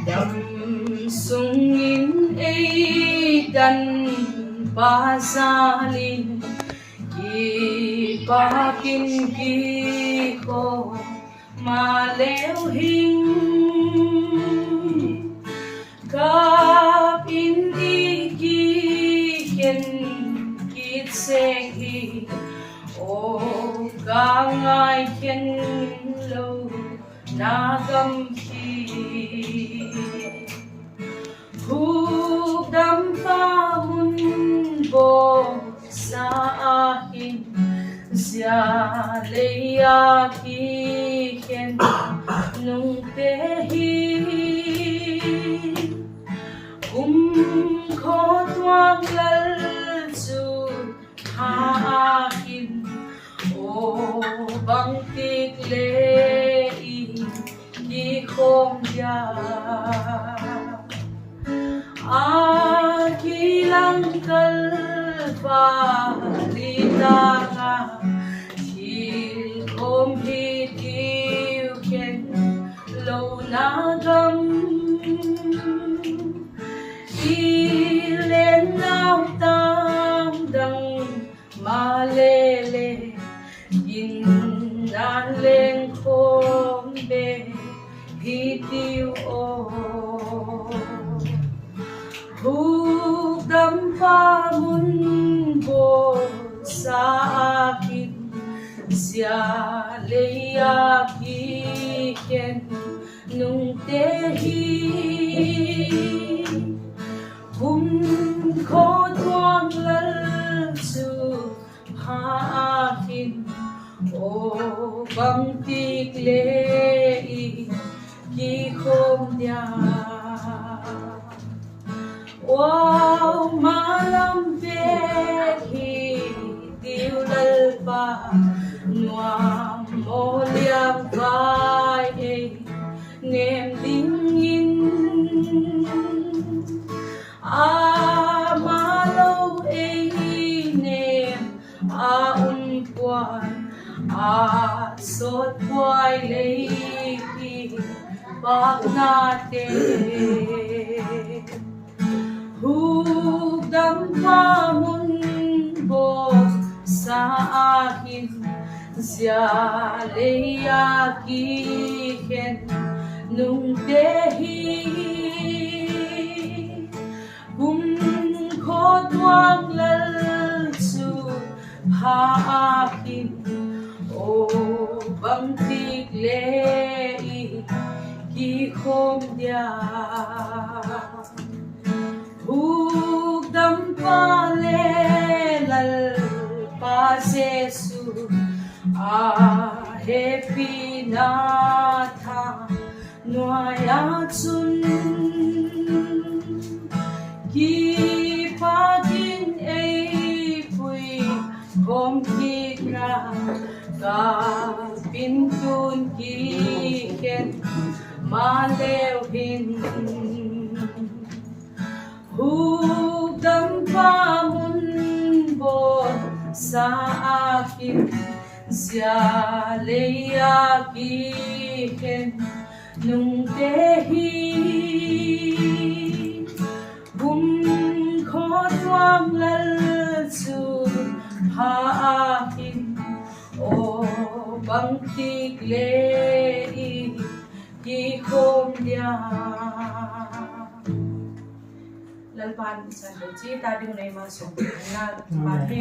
đầm sung in ấy đàn ba sa linh ki pa kin ki ko ma leo hình kap in di ki ken kit se hi o ka ngai ken lo na gam ki hu dam pa mun bo sa akin sia leya ki ken nung te hi kho tuang lal chu ha akin o bang tik le i ki khom ya Akilang kalpa lita nga Hilkom hitiw ken lo nagam Ilen naw tamdang malele Ginaleng kombe hitiw o Hugdam pa mun bo sa akin siya leya ki ken nung tehi ko tuang lal su ha akin o bang tik le i ki khom dia Wow, malam vehi diulal pa nuam moliam vai nem dingin malo nem unpuan sot puai leiki bak natin Hugdam pa mun bo sa akin siya leya ki ken nung tehi ko tuang lal su ha akin o bang tik le i ki khom dia Hugdam pa le lal pa sesu hepi na tha noya chun ki pa din ei pui kom ki na ka pintun ki ken ma leo hin Hugdam pa mun bo sa akin siya leya ki ken nung tehi ko tuang lal su ha akin o bang tik le i ki khom dia lalpan sa chi ta ding nei ma so na ba he